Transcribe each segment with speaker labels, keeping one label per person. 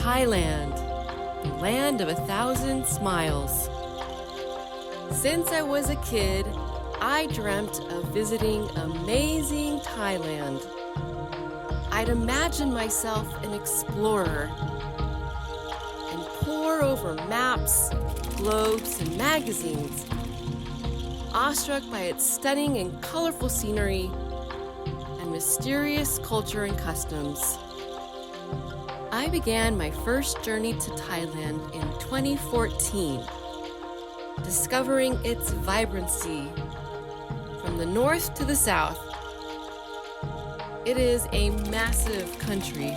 Speaker 1: Thailand, the land of 1,000 smiles. Since I was a kid, I dreamt of visiting amazing Thailand. I'd imagine myself an explorer and pore over maps, globes, and magazines, awestruck by its stunning and colorful scenery and mysterious culture and customs. I began my first journey to Thailand in 2014, discovering its vibrancy from the north to the south. It is a massive country.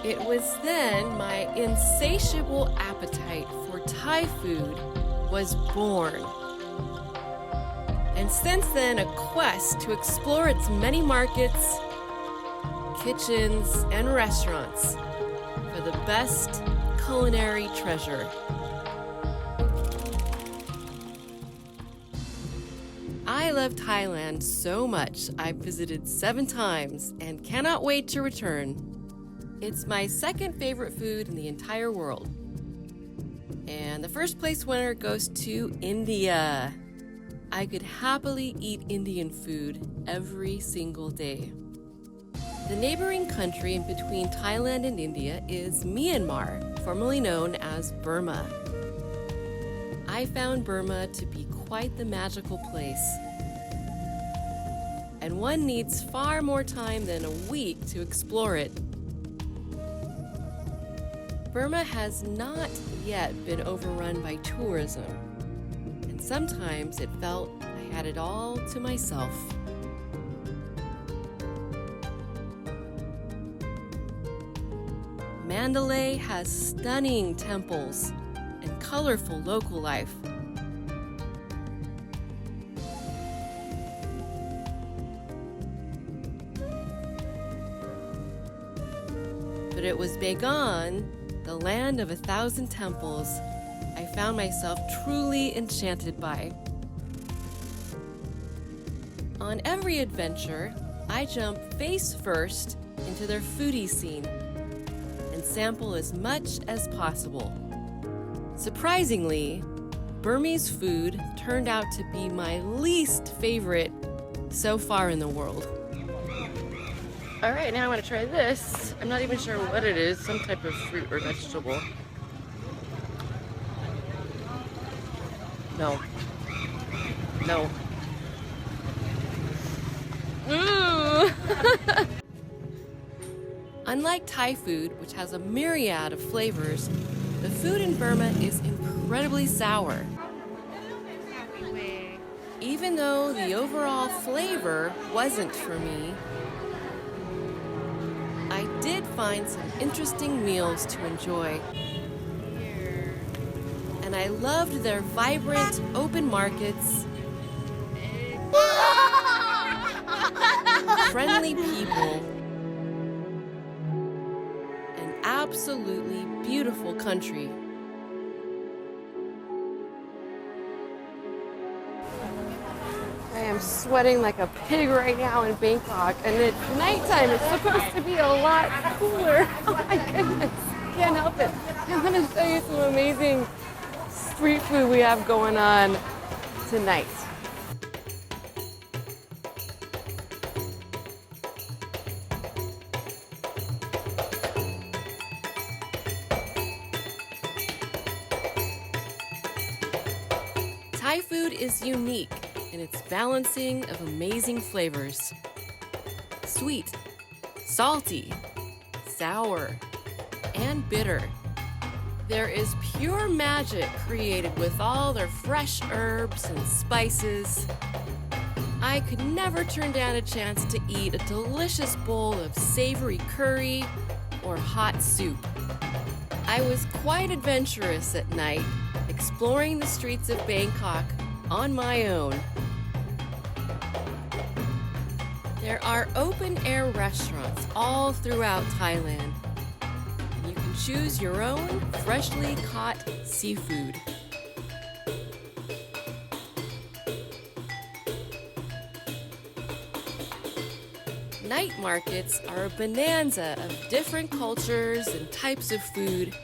Speaker 1: It was then my insatiable appetite for Thai food was born. And since then, a quest to explore its many markets, kitchens, and restaurants for the best culinary treasure. I love Thailand so much I've visited 7 times and cannot wait to return. It's my second favorite food in the entire world. And the first place winner goes to India. I could happily eat Indian food every single day. The neighboring country in between Thailand and India is Myanmar, formerly known as Burma. I found Burma to be quite the magical place, and one needs far more time than a week to explore it. Burma has not yet been overrun by tourism, and sometimes it felt I had it all to myself. Mandalay has stunning temples and colorful local life. But it was Bagan, the land of 1,000 temples, I found myself truly enchanted by. On every adventure, I jump face first into their foodie scene and sample as much as possible. Surprisingly, Burmese food turned out to be my least favorite so far in the world. All right, now I'm gonna try this. I'm not even sure what it is, some type of fruit or vegetable. No. Ooh! Unlike Thai food, which has a myriad of flavors, the food in Burma is incredibly sour. Even though the overall flavor wasn't for me, I did find some interesting meals to enjoy. And I loved their vibrant, open markets, friendly people, and absolutely beautiful country. I am sweating like a pig right now in Bangkok, and at nighttime it's supposed to be a lot cooler. Oh my goodness, can't help it. I want to show you some amazing street food we have going on tonight. Thai food is unique in its balancing of amazing flavors. Sweet, salty, sour, and bitter. There is pure magic created with all their fresh herbs and spices. I could never turn down a chance to eat a delicious bowl of savory curry or hot soup. I was quite adventurous at night, exploring the streets of Bangkok on my own. There are open-air restaurants all throughout Thailand. You can choose your own freshly caught seafood. Night markets are a bonanza of different cultures and types of food,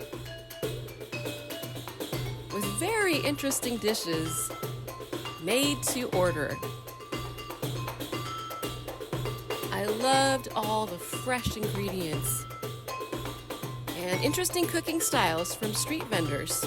Speaker 1: with very interesting dishes made to order. I loved all the fresh ingredients and interesting cooking styles from street vendors.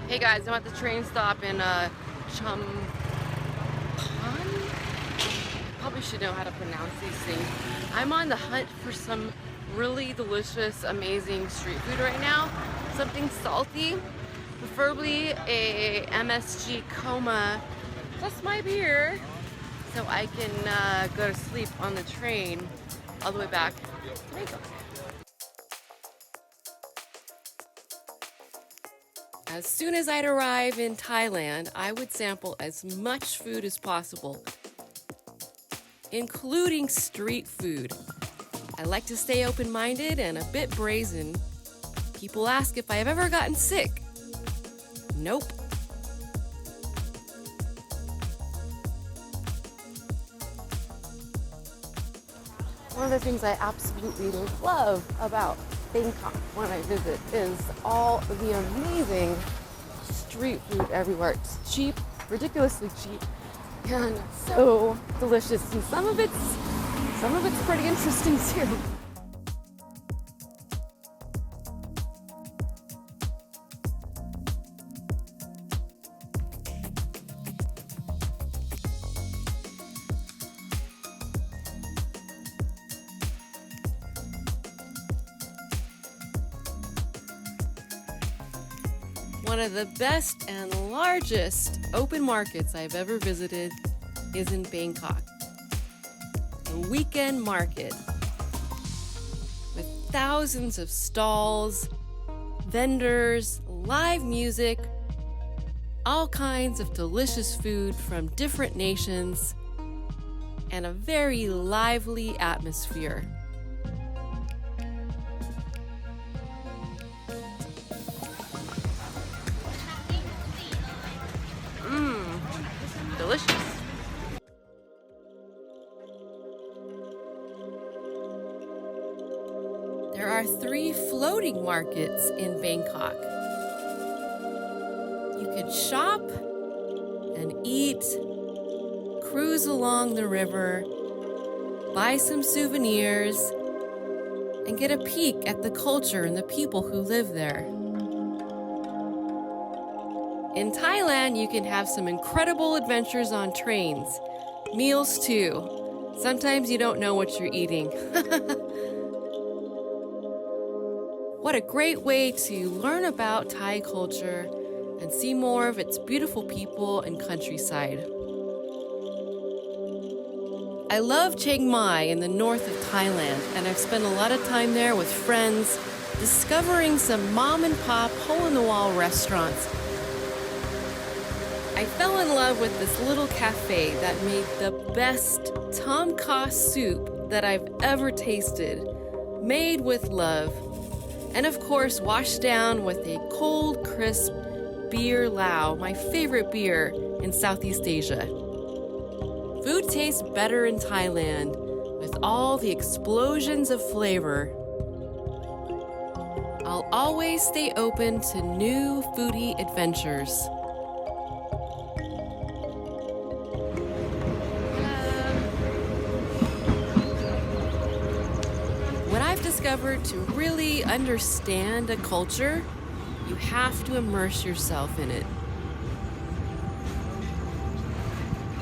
Speaker 1: Hey guys, I'm at the train stop in Champaran. Probably should know how to pronounce these things. I'm on the hunt for some really delicious, amazing street food right now. Something salty, preferably a MSG coma plus my beer, so I can go to sleep on the train all the way back to Bangkok. As soon as I'd arrive in Thailand, I would sample as much food as possible, including street food. I like to stay open-minded and a bit brazen. People ask if I've ever gotten sick. Nope. One of the things I absolutely love about Bangkok when I visit is all the amazing street food everywhere. It's cheap, ridiculously cheap, and so delicious. And some of it's pretty interesting too. One of the best and largest open markets I've ever visited is in Bangkok. A weekend market with thousands of stalls, vendors, live music, all kinds of delicious food from different nations, and a very lively atmosphere. Delicious. There are 3 floating markets in Bangkok. You can shop and eat, cruise along the river, buy some souvenirs, and get a peek at the culture and the people who live there. In Thailand, you can have some incredible adventures on trains. Meals too. Sometimes you don't know what you're eating. What a great way to learn about Thai culture and see more of its beautiful people and countryside. I love Chiang Mai in the north of Thailand, and I've spent a lot of time there with friends, discovering some mom and pop hole-in-the-wall restaurants. I fell in love with this little cafe that made the best tom kha soup that I've ever tasted, made with love, and of course washed down with a cold, crisp beer lao, my favorite beer in Southeast Asia. Food tastes better in Thailand with all the explosions of flavor. I'll always stay open to new foodie adventures. Discovered to really understand a culture, you have to immerse yourself in it.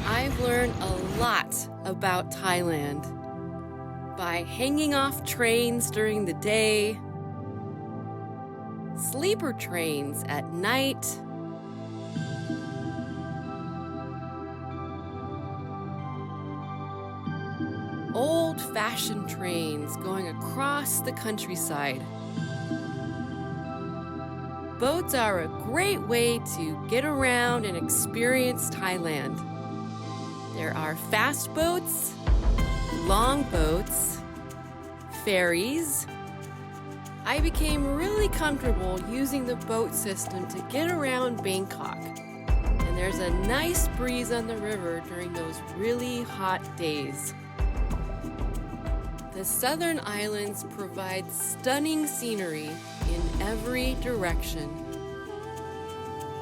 Speaker 1: I've learned a lot about Thailand by hanging off trains during the day, sleeper trains at night, old-fashioned trains going across the countryside. Boats are a great way to get around and experience Thailand. There are fast boats, long boats, ferries. I became really comfortable using the boat system to get around Bangkok. And there's a nice breeze on the river during those really hot days. The southern islands provide stunning scenery in every direction.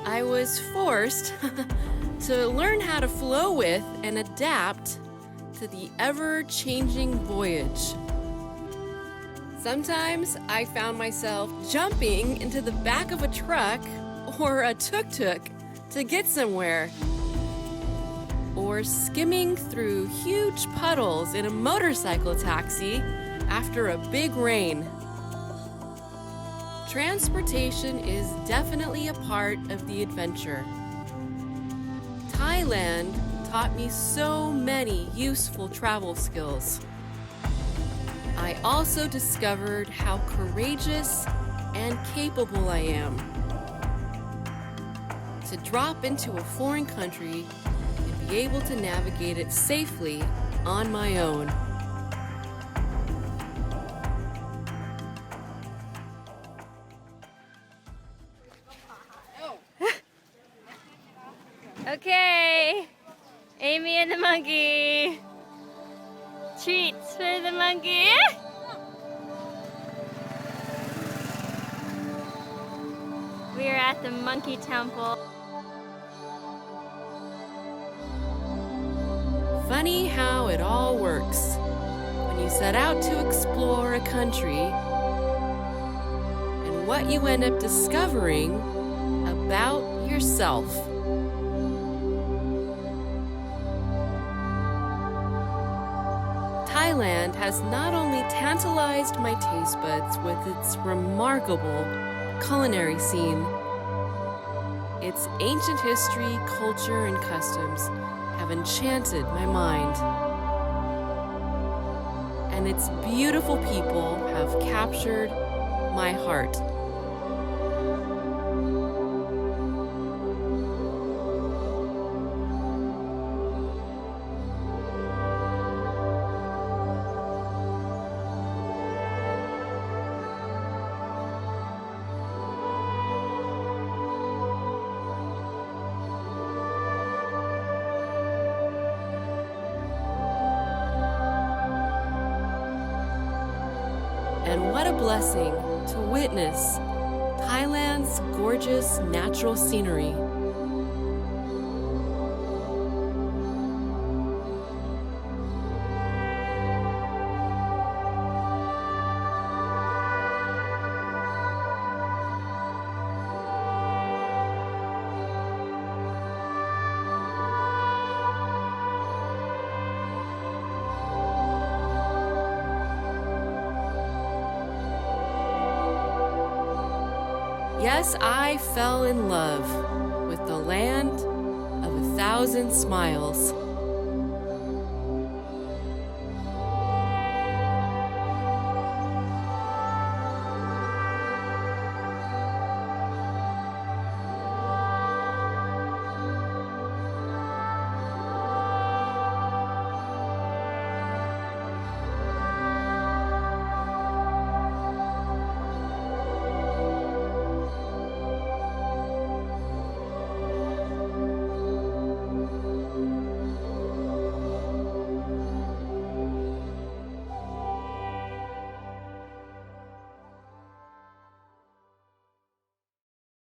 Speaker 1: I was forced to learn how to flow with and adapt to the ever-changing voyage. Sometimes I found myself jumping into the back of a truck or a tuk-tuk to get somewhere, or skimming through huge puddles in a motorcycle taxi after a big rain. Transportation is definitely a part of the adventure. Thailand taught me so many useful travel skills. I also discovered how courageous and capable I am. To drop into a foreign country and be able to navigate it safely on my own.
Speaker 2: Okay, Amie and the monkey. Treats for the monkey. We are at the monkey temple.
Speaker 1: Funny how it all works when you set out to explore a country and what you end up discovering about yourself. Thailand has not only tantalized my taste buds with its remarkable culinary scene, its ancient history, culture, and customs have enchanted my mind. And its beautiful people have captured my heart. And what a blessing to witness Thailand's gorgeous natural scenery. Yes, I fell in love with the land of 1,000 smiles.